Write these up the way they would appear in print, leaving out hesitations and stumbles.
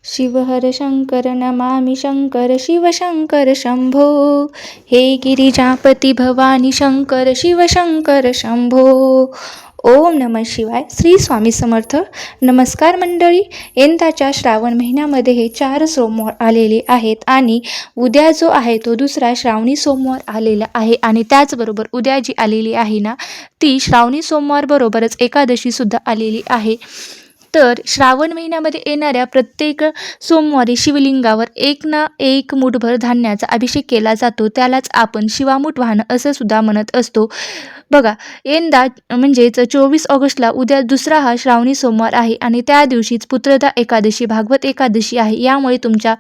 शिवहर शंकर नमामि शंकर शिव शंकर शंभो। हे गिरिजापती भवानी शंकर शिव शंकर शंभो। ओम नमः शिवाय. श्री स्वामी समर्थ. नमस्कार मंडळी. यंदाच्या श्रावण महिन्यामध्ये हे 4 सोमवार आलेले आहेत आणि उद्या जो आहे तो दुसरा श्रावणी सोमवार आलेला आहे आणि त्याचबरोबर उद्या जी आलेली आहे ना ती श्रावणी सोमवार बरोबरच एकादशी सुद्धा आलेली आहे. तर श्रावण महिन्यामध्ये येणाऱ्या प्रत्येक सोमवारी शिवलिंगावर एक ना एक मुठभर धान्याचा अभिषेक केला जातो. त्यालाच आपण शिवामूठ वाहन असं सुद्धा म्हणत असतो. बघा, यंदा म्हणजेच 24 ऑगस्टला उद्या दुसरा हा श्रावणी सोमवार आहे आणि त्या दिवशीच पुत्रदा एकादशी भागवत एकादशी आहे. यामुळे तुमच्या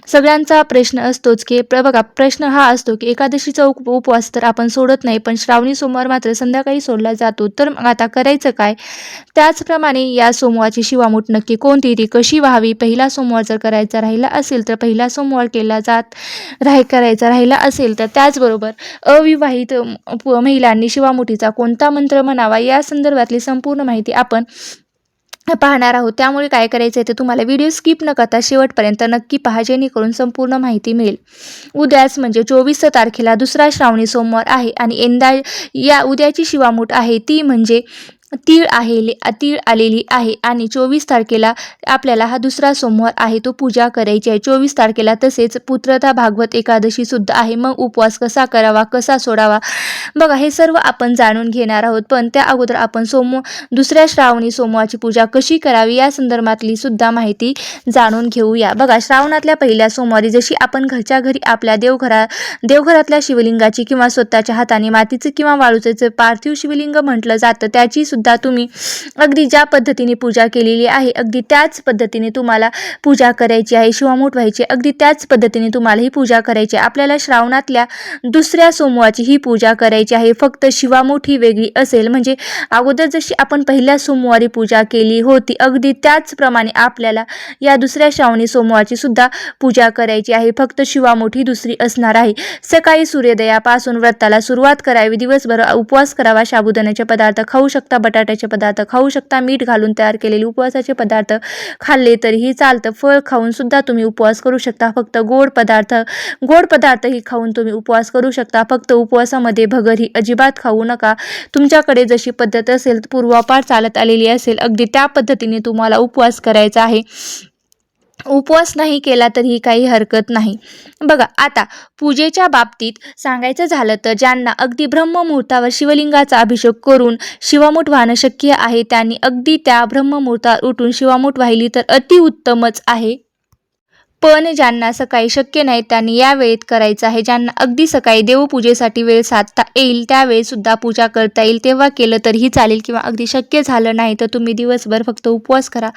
सगळ्यांचा प्रश्न असतोच की बघा, प्रश्न हा असतो की एकादशीचा उपवास तर आपण सोडत नाही, पण श्रावणी सोमवार मात्र संध्याकाळी सोडला जातो. तर मग आता करायचं काय? त्याचप्रमाणे या सोमवारची शिवामूठ नक्की कोणती, ती कशी व्हावी? पहिला सोमवार जर करायचा राहिला असेल तर पहिला सोमवार करायचा राहिला असेल तर त्याचबरोबर अविवाहित महिलांनी शिवामुठीचा कोणता मंत्र म्हणावा या संदर्भातली संपूर्ण माहिती आपण पाहणार आहोत. त्यामुळे काय करायचं आहे ते तुम्हाला व्हिडिओ स्किप न करता शेवटपर्यंत नक्की पहा, जेणेकरून संपूर्ण माहिती मिळेल. उद्याच म्हणजे 24 तारखेला दुसरा श्रावणी सोमवार आहे आणि यंदा या उद्याची शिवामूठ आहे ती म्हणजे तीळ आलेली आहे आणि 24 तारखेला आपल्याला हा दुसरा सोमवार आहे तो पूजा करायची आहे. 24 तारखेला तसेच पुत्रदा भागवत एकादशी सुद्धा आहे. मग उपवास कसा करावा, कसा सोडावा, बघा हे सर्व आपण जाणून घेणार आहोत. पण त्या अगोदर आपण दुसऱ्या श्रावणी सोमवारची पूजा कशी करावी या संदर्भातली सुद्धा माहिती जाणून घेऊया. बघा, श्रावणातल्या पहिल्या सोमवारी जशी आपण घरच्या घरी आपल्या देवघरातल्या शिवलिंगाची किंवा स्वतःच्या हाताने मातीचं किंवा वाळूचं पार्थिव शिवलिंग म्हटलं जातं त्याची सुद्धा तुम्ही अगदी ज्या पद्धतीने पूजा केलेली आहे अगदी त्याच पद्धतीने तुम्हाला पूजा करायची आहे. शिवामूठ व्हायची अगदी त्याच पद्धतीने तुम्हाला ही पूजा करायची आहे. आपल्याला श्रावणातल्या दुसऱ्या सोमवारची ही पूजा करायची आहे. फक्त शिवामूठ ही वेगळी असेल, म्हणजे अगोदर जशी आपण पहिल्या सोमवारी पूजा केली होती अगदी त्याचप्रमाणे आपल्याला या दुसऱ्या श्रावणी सोमवारची सुद्धा पूजा करायची आहे. फक्त शिवामूठ ही दुसरी असणार आहे. सकाळी सूर्योदयापासून व्रताला सुरुवात करावी. दिवसभर उपवास करावा. साबुदाण्याचे पदार्थ खाऊ शकता, बटाट्याचे पदार्थ खाऊ शकता, मीठ घालून तयार केलेले उपवासाचे पदार्थ खाल्ले तरीही चालतं. फळ खाऊन सुद्धा तुम्ही उपवास करू शकता. फक्त गोड पदार्थही खाऊन तुम्ही उपवास करू शकता. फक्त उपवासामध्ये भगर ही अजिबात खाऊ नका. तुमच्याकडे जशी पद्धत असेल, पूर्वापार चालत आलेली असेल अगदी त्या पद्धतीने तुम्हाला उपवास करायचा आहे. उपवास नाही केला तरीही काही हरकत नाही. बघा, आता पूजेच्या बाबतीत सांगायचं झालं तर ज्यांना अगदी ब्रह्ममुहूर्तावर शिवलिंगाचा अभिषेक करून शिवामूठ वाहणं शक्य आहे त्यांनी अगदी त्या ब्रह्ममुहूर्तावर उठून शिवामूठ वाहिली तर अतिउत्तमच आहे. पण ज्यांना सकाळी शक्य नाही त्यांनी या वेळेत करायचं आहे. ज्यांना अगदी सकाळी देवपूजेसाठी वेळ साधता येईल त्यावेळी सुद्धा पूजा करता येईल तेव्हा केलं तरीही चालेल, किंवा अगदी शक्य झालं नाही तर तुम्ही दिवसभर फक्त उपवास करा.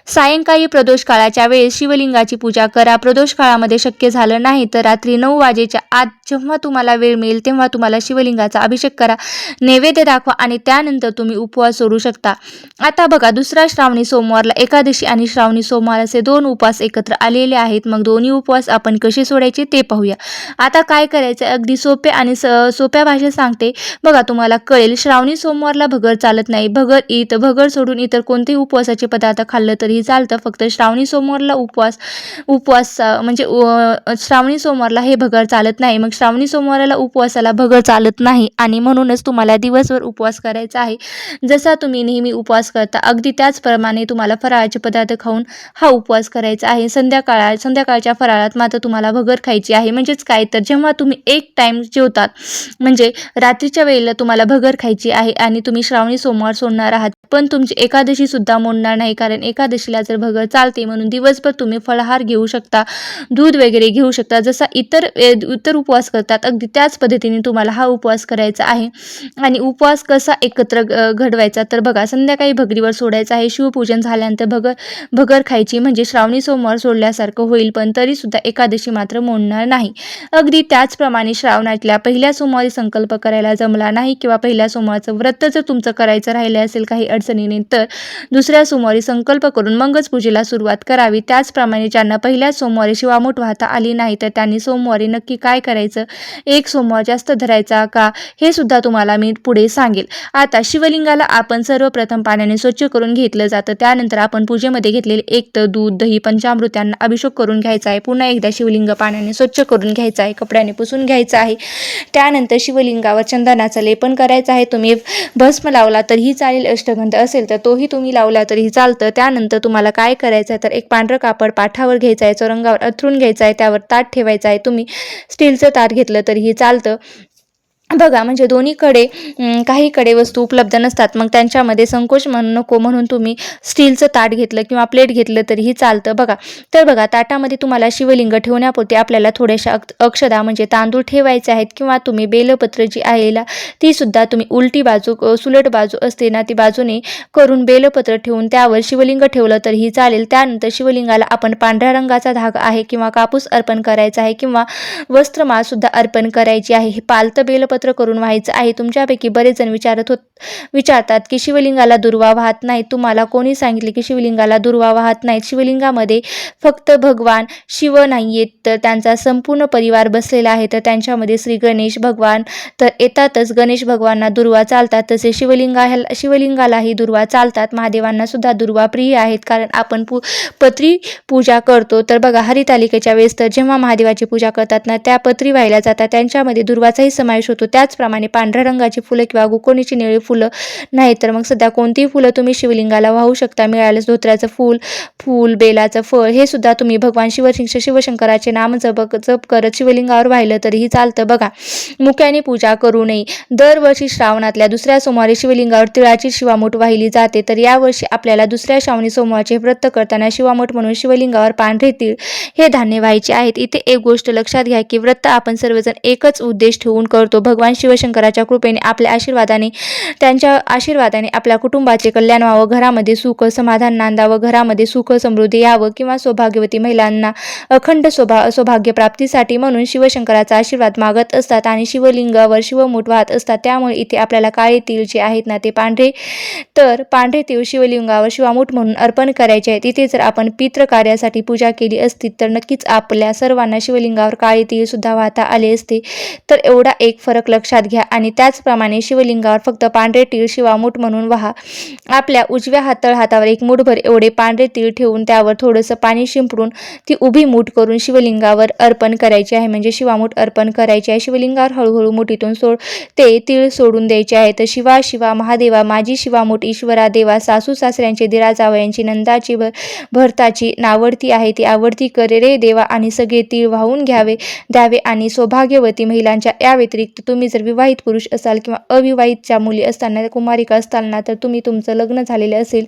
सायंकाळी प्रदोष काळाच्या वेळेस शिवलिंगाची पूजा करा. प्रदोष काळामध्ये शक्य झालं नाही तर रात्री 9 वाजेच्या आत जेव्हा तुम्हाला वेळ मिळेल तेव्हा तुम्हाला शिवलिंगाचा अभिषेक करा, नैवेद्य दाखवा आणि त्यानंतर तुम्ही उपवास सोडू शकता. आता बघा, दुसरा श्रावणी सोमवारला एकादशी आणि श्रावणी सोमवार असे 2 उपवास एकत्र आलेले आहेत. मग दोन्ही उपवास आपण कसे सोडायचे ते पाहूया. आता काय करायचं, अगदी सोपे आणि सोप्या भाषेत सांगते बघा, तुम्हाला कळेल. श्रावणी सोमवारला भगर चालत नाही. भगर सोडून इतर कोणतेही उपवासाचे पदार्थ खाल्लं तरीही चालतं. फक्त श्रावणी सोमवारला उपवास म्हणजे श्रावणी सोमवारला हे भगर चालत नाही. मग श्रावणी सोमवाराला उपवासाला भगर चालत नाही आणि म्हणूनच तुम्हाला दिवसभर उपवास करायचा आहे. जसा तुम्ही नेहमी उपवास करता अगदी त्याचप्रमाणे तुम्हाला फराळाचे पदार्थ खाऊन हा उपवास करायचा आहे. संध्याकाळच्या फराळात मात्र तुम्हाला भगर खायची आहे. म्हणजेच काय तर जेव्हा तुम्ही एक टाइम जेवतात म्हणजे रात्रीच्या वेळेला तुम्हाला भगर खायची आहे आणि तुम्ही श्रावणी सोमवार सोडणार आहात. पण तुमची एकादशी सुद्धा मोडणार नाही, कारण एकादशीला जर भगर चालते म्हणून दिवसभर तुम्ही फळाहार घेऊ शकता, दूध वगैरे घेऊ शकता. जसा इतर उपवास करतात अगदी त्याच पद्धतीने तुम्हाला हा उपवास करायचा आहे. आणि उपवास कसा एकत्र घडवायचा तर बघा, संध्याकाळी भगरीवर सोडायचा आहे. शिवपूजन झाल्यानंतर भगर खायची म्हणजे श्रावणी सोमवार सोडल्यासारखं होईल, पण तरी सुद्धा एकादशी मात्र मोडणार नाही. अगदी त्याचप्रमाणे श्रावणातल्या पहिल्या सोमवारी संकल्प करायला जमला नाही किंवा पहिल्या सोमवारचं व्रत जर तुमचं करायचं राहिलं असेल काही अडचणीने तर दुसऱ्या सोमवारी संकल्प करून मगच पूजेला सुरुवात करावी. त्याचप्रमाणे ज्यांना पहिल्या सोमवारी शिवामूठ वाहता आली नाही तर त्यांनी सोमवारी नक्की काय करायचं धरायचं, एक सोमवार जास्त धरायचा का, हे सुद्धा तुम्हाला मी पुढे सांगेल. आता शिवलिंगाला आपण सर्वप्रथम पाण्याने स्वच्छ करून घेतलं जातं. त्यानंतर आपण पूजेमध्ये घेतलेले एक तर दूध, दही, पंचामृत यांना अभिषेक करून घ्यायचा आहे. पुन्हा एकदा शिवलिंग पाण्याने स्वच्छ करून घ्यायचं आहे, कपड्याने पुसून घ्यायचं आहे. त्यानंतर शिवलिंगावर चंदनाचं लेपन करायचं आहे. तुम्ही भस्म लावला तरीही चालेल, अष्टगंध असेल तर तोही तुम्ही लावला तरीही चालतं. त्यानंतर तुम्हाला काय करायचं आहे तर एक पांढरं कापड पाठावर घ्यायचं आहे, चौरंगावर अंथरून घ्यायचं आहे, त्यावर ताट ठेवायचं आहे. तुम्ही स्टीलचं ताट घेतलं तरीही चालतं. बघा, म्हणजे दोन्हीकडे काहीकडे वस्तू उपलब्ध नसतात, मग त्यांच्यामध्ये संकोच नको म्हणून तुम्ही स्टीलचं ताट घेतलं किंवा प्लेट घेतलं तरीही चालतं. बघा, तर बघा, ताटामध्ये तुम्हाला शिवलिंग ठेवण्यापुरते आपल्याला थोड्याशा अक्षदा म्हणजे तांदूळ ठेवायचे आहेत, किंवा तुम्ही बेलपत्र जी आहे ती सुद्धा तुम्ही उलटी बाजू सुलट बाजू असते ना ती बाजूने करून बेलपत्र ठेवून त्यावर शिवलिंग ठेवलं तरीही चालेल. त्यानंतर शिवलिंगाला आपण पांढऱ्या रंगाचा धागा आहे किंवा कापूस अर्पण करायचा आहे किंवा वस्त्रमाळ सुद्धा अर्पण करायची आहे. हे पालतं बेलपत्र करून व्हायचं आहे. तुमच्यापैकी बरेच जण विचारतात की शिवलिंगाला दुर्वा वाहत नाही. तुम्हाला कोणी सांगितले की शिवलिंगाला दुर्वा वाहत नाहीत? शिवलिंगामध्ये फक्त भगवान शिव नाहीयेत, तर त्यांचा संपूर्ण परिवार बसलेला आहे. तर त्यांच्यामध्ये श्री गणेश भगवान तर येतातच. गणेश भगवानांना दुर्वा चालतात, तसे शिवलिंगालाही दुर्वा चालतात. महादेवांना सुद्धा दुर्वा प्रिय आहेत, कारण आपण पत्री पूजा करतो. तर बघा, हरितालिकेच्या वेळेस तर जेव्हा महादेवाची पूजा करतात ना, त्या पत्री वाहिल्या जातात, त्यांच्यामध्ये दुर्वाचाही समावेश होतो. त्याचप्रमाणे पांढऱ्या रंगाची फुलं किंवा गुकोणीची निळी फुलं नाही तर मग सध्या कोणतीही फुलं तुम्ही शिवलिंगाला वाहू शकता. मिळाल्यास धोत्र्याचं फूल, बेलाचं फळ हे सुद्धा तुम्ही भगवान शिवशंकराचे नाम जप करत शिवलिंगावर वाहिलं तरीही चालतं. बघा, मुक्याने पूजा करू नये. दरवर्षी श्रावणातल्या दुसऱ्या सोमवारी शिवलिंगावर तिळाची शिवामूठ वाहिली जाते. तर यावर्षी आपल्याला दुसऱ्या श्रावणी सोमवारचे व्रत करताना शिवामूठ म्हणून शिवलिंगावर पांढरे तीळ हे धान्य व्हायचे आहेत. इथे एक गोष्ट लक्षात घ्या की व्रत आपण सर्वजण एकच उद्देश ठेवून करतो. भगवान शिवशंकराच्या कृपेने त्यांच्या आशीर्वादाने आपल्या कुटुंबाचे कल्याण व्हावं, घरामध्ये सुख समाधान नांदावं, घरामध्ये सुख समृद्धी यावं, किंवा सौभाग्यवती महिलांना अखंड सौभाग्य प्राप्तीसाठी म्हणून शिवशंकराचा आशीर्वाद मागत असतात आणि शिवलिंगावर शिवमूठ वाहत असतात. त्यामुळे इथे आपल्याला काळे तीळ जे आहेत ना ते पांढरे तीळ शिवलिंगावर शिवामूठ म्हणून अर्पण करायचे आहेत. इथे जर आपण पितृ कार्यासाठी पूजा केली असती तर नक्कीच आपल्या सर्वांना शिवलिंगावर काळे तीळ सुद्धा वाहता आले असते. तर एवढा एक फरक लक्षात घ्या. आणि त्याचप्रमाणे शिवलिंगावर फक्त पांढरे तीळ शिवामूठ म्हणून वाहा. आपल्या उजव्या हातावर एक मूठभर एवढे पांढरे तीळ ठेवून त्यावर थोडंसं पाणी शिंपडून ती उभी मूठ करून शिवलिंगावर अर्पण करायची आहे, म्हणजे शिवामूठ अर्पण करायची आहे. शिवलिंगावर हळूहळू मुठीतून ते तीळ सोडून द्यायचे आहे. तर शिवा शिवा महादेवा माझी शिवामूठ ईश्वरा देवा, सासू सासऱ्यांची दिरा जावयांची नंदाची भरताची नावडती आहे ती आवडती करे रे देवा, आणि सगळे तीळ वाहून द्यावे. आणि सौभाग्यवती महिलांच्या या व्यतिरिक्त तुम्ही जर विवाहित पुरुष असाल किंवा अविवाहितच्या मुली असताना, कुमारिका असताना, तर तुमचं लग्न झालेलं असेल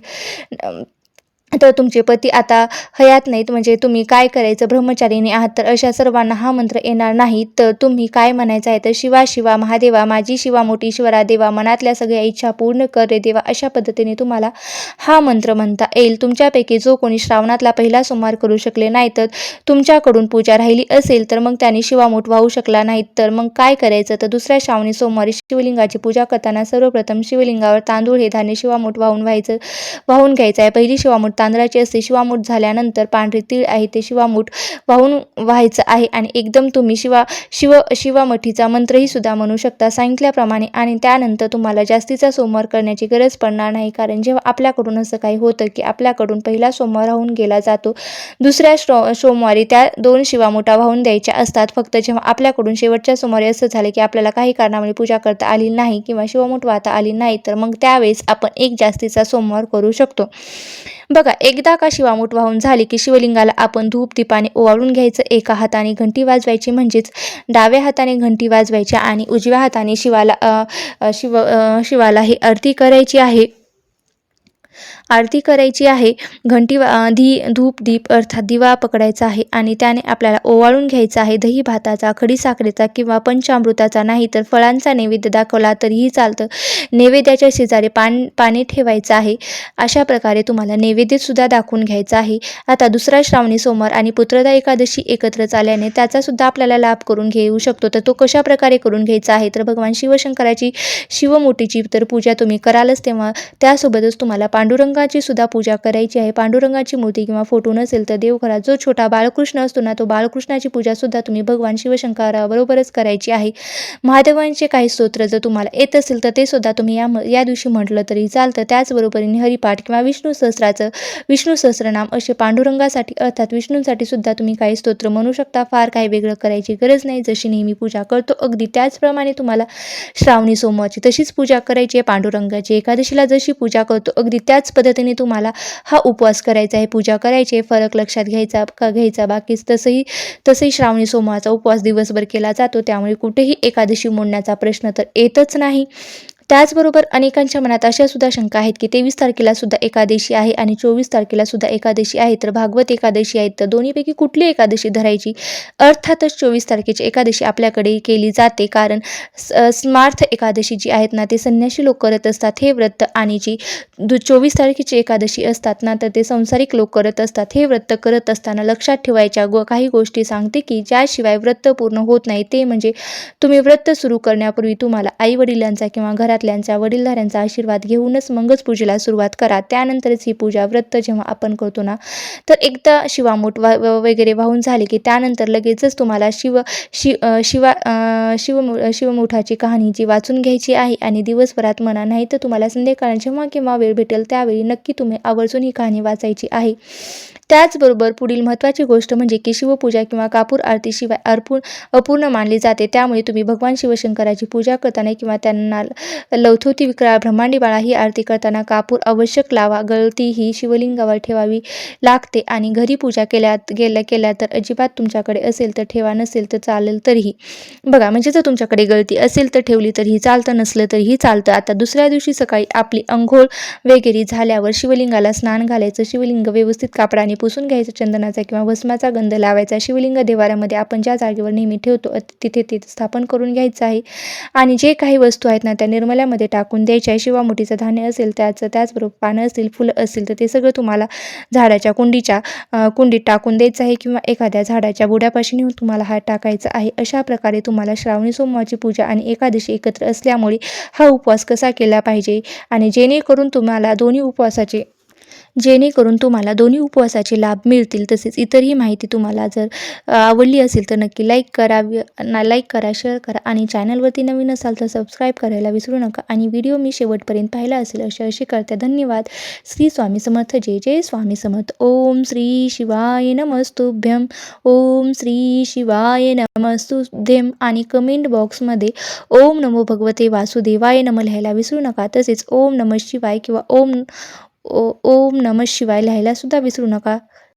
तर तुमचे पती आता हयात नाहीत, म्हणजे तुम्ही काय करायचं, ब्रह्मचारिणी आहात, तर अशा सर्वांना हा मंत्र येणार नाही. तर तुम्ही काय म्हणायचं आहे तर शिवा शिवा महादेवा माझी शिवामूठ ईश्वरा देवा, मनातल्या सगळ्या इच्छा पूर्ण कर रे देवा, अशा पद्धतीने तुम्हाला हा मंत्र म्हणता येईल. तुमच्यापैकी जो कोणी श्रावणातला पहिला सोमवार करू शकले नाही, तर तुमच्याकडून पूजा राहिली असेल तर मग त्यांनी शिवामूठ वाहू शकला नाहीत, तर मग काय करायचं तर दुसऱ्या श्रावणी सोमवारी शिवलिंगाची पूजा करताना सर्वप्रथम शिवलिंगावर तांदूळ हे धान्य शिवामूठ वाहून घ्यायचं आहे. पहिली शिवामूठ तांदळाची असते. शिवामूठ झाल्यानंतर पांढरे तीळ आहे ते शिवामूठ वाहून व्हायचं आहे. आणि एकदम तुम्ही शिवामठीचा मंत्रही सुद्धा म्हणू शकता सांगितल्याप्रमाणे. आणि त्यानंतर तुम्हाला जास्तीचा सोमवार करण्याची गरज पडणार नाही, कारण जेव्हा आपल्याकडून असं काही होतं की आपल्याकडून पहिला सोमवार राहून गेला जातो, दुसऱ्या सोमवारी त्या 2 शिवामूठा वाहून द्यायच्या असतात. फक्त जेव्हा आपल्याकडून शेवटच्या सोमवारी असं झालं की आपल्याला काही कारणामुळे पूजा करता आली नाही किंवा शिवामूठ वाहता आली नाही, तर मग त्यावेळेस आपण एक जास्तीचा सोमवार करू शकतो. बघा, एकदा का शिवामूठ वाहून झाली की शिवलिंगाला आपण धूप दीपाने ओवाळून घ्यायचं. एका हाताने घंटी वाजवायची, म्हणजेच डाव्या हाताने घंटी वाजवायची आणि उजव्या हाताने शिवाला ही आरती करायची आहे. घंटी धूप दीप अर्थात दिवा पकडायचा आहे आणि त्याने आपल्याला ओवाळून घ्यायचा आहे. दही भाताचा, खडी साखरेचा किंवा पंचामृताचा नाही तर फळांचा नैवेद्य दाखवला तरीही चालतं. नैवेद्याच्या शेजारी पाणी ठेवायचं आहे. अशा प्रकारे तुम्हाला नैवेद्य सुद्धा दाखवून घ्यायचा आहे. आता दुसरा श्रावणी सोमवार आणि पुत्रदा एकादशी एकत्र आल्याने त्याचा सुद्धा आपल्याला लाभ करून घेऊ शकतो. तर तो कशा प्रकारे करून घ्यायचा आहे तर भगवान शिवशंकराची शिवमूठीची तर पूजा तुम्ही करालच, तेव्हा त्यासोबतच तुम्हाला पांडुरंग पांडुरंगाची सुद्धा पूजा करायची आहे. पांडुरंगाची मूर्ती किंवा फोटो नसेल तर देवघरात जो छोटा बाळकृष्ण असतो ना, तो बाळकृष्णाची पूजा सुद्धा तुम्ही भगवान शिवशंकराबरोबरच करायची आहे. महादेवांचे काही स्तोत्र जर तुम्हाला येत असेल तर ते सुद्धा तुम्ही या दिवशी म्हटलं तरी चालतं. त्याचबरोबरीने हरिपाठ किंवा विष्णू सहस्त्रनाम असे पांडुरंगासाठी अर्थात विष्णूंसाठी सुद्धा तुम्ही काही स्तोत्र म्हणू शकता. फार काही वेगळं करायची गरज नाही. जशी नेहमी पूजा करतो अगदी त्याचप्रमाणे तुम्हाला श्रावणी सोमवारची तशीच पूजा करायची आहे. पांडुरंगाची एकादशीला जशी पूजा करतो अगदी त्याच पद्धतीने तुम्हाला हा उपवास करायचा आहे, पूजा करायची आहे. फरक लक्षात घ्यायचा बाकीच तसंही श्रावणी सोमवारचा उपवास दिवसभर केला जातो. त्यामुळे कुठेही एकादशी मोडण्याचा प्रश्न तर येतच नाही. त्याचबरोबर अनेकांच्या मनात अशा सुद्धा शंका आहेत की 23 तारखेला सुद्धा एकादशी आहे आणि 24 तारखेला सुद्धा एकादशी आहे, तर भागवत एकादशी आहे, तर दोन्हीपैकी कुठली एकादशी धरायची? अर्थातच 24 तारखेची एकादशी आपल्याकडे केली जाते, कारण स्मार्थ एकादशी जी आहेत ना, ते संन्यासी लोक करत असतात हे व्रत, आणि जी 24 तारखेची एकादशी असतात ना, तर ते संसारिक लोक करत असतात. हे व्रत करत असताना लक्षात ठेवायच्या काही गोष्टी सांगते की ज्याशिवाय व्रत पूर्ण होत नाही. ते म्हणजे तुम्ही व्रत सुरू करण्यापूर्वी तुम्हाला आईवडिलांचा किंवा घरातल्यांचा वडीलधाऱ्यांचा आशीर्वाद घेऊनच मगच पूजेला सुरुवात करा. त्यानंतरच ही पूजा व्रत जेव्हा आपण करतो ना, तर एकदा शिवामूठ वगैरे वाहून झाले की त्यानंतर लगेचच तुम्हाला शिवमुठाची कहाणी जी वाचून घ्यायची आहे आणि दिवसभरात म्हणा, नाही तर तुम्हाला संध्याकाळी जेव्हा केव्हा वेळ भेटेल त्यावेळी नक्की तुम्ही आवर्जून ही कहाणी वाचायची आहे. त्याचबरोबर पुढील महत्त्वाची गोष्ट म्हणजे की शिवपूजा किंवा कापूर आरतीशिवाय अपूर्ण मानली जाते. त्यामुळे तुम्ही भगवान शिवशंकराची पूजा करताना किंवा त्यांना लवथोती विक्राळ ब्रह्मांडी बाळा ही आरती करताना कापूर आवश्यक लावा. गळती ही शिवलिंगावर ठेवावी लागते आणि घरी पूजा केल्या तर अजिबात तुमच्याकडे असेल तर ठेवा, नसेल तर चालेल तरीही. बघा, म्हणजे जर तुमच्याकडे गळती असेल तर ठेवली तरीही चालतं, नसलं तरीही चालतं. आता दुसऱ्या दिवशी सकाळी आपली अंघोळ वगैरे झाल्यावर शिवलिंगाला स्नान घालायचं. शिवलिंग व्यवस्थित कापडाने पुसून घ्यायचं. चंदनाचा किंवा भस्माचा गंध लावायचा. शिवलिंग देवाऱ्यामध्ये आपण ज्या जागेवर नेहमी ठेवतो तिथे स्थापन करून घ्यायचं आहे आणि जे काही वस्तू आहेत ना त्या निर्मल्यामध्ये टाकून द्यायच्या आहे. शिवामुठीचं धान्य असेल त्याचबरोबर पानं असतील, फुलं असतील तर ते सगळं तुम्हाला झाडाच्या कुंडीत टाकून द्यायचं आहे किंवा एखाद्या झाडाच्या बुड्यापाशी नेऊन तुम्हाला हात टाकायचा आहे. अशा प्रकारे तुम्हाला श्रावणी सोमवारची पूजा आणि एकादशी एकत्र असल्यामुळे हा उपवास कसा केला पाहिजे आणि जेणेकरून तुम्हाला दोन्ही उपवासाचे लाभ मिळतील. तसेच इतरही माहिती तुम्हाला जर आवडली असेल तर नक्की लाईक करा, शेअर करा आणि चॅनलवरती नवीन असाल तर सबस्क्राईब करायला विसरू नका आणि व्हिडिओ मी शेवटपर्यंत पाहिला असेल अशी करते. धन्यवाद. श्री स्वामी समर्थ. जय जय स्वामी समर्थ. ओम श्री शिवाय नमस्तुभ्यं. ओम श्री शिवाय नमस्तुभ्यं. आणि कमेंट बॉक्समध्ये ओम नमो भगवते वासुदेवाय नमः लिहायला विसरू नका. तसेच ओम नमः शिवाय किंवा ओम नमः शिवाय लिहायला सुद्धा विसरू नका.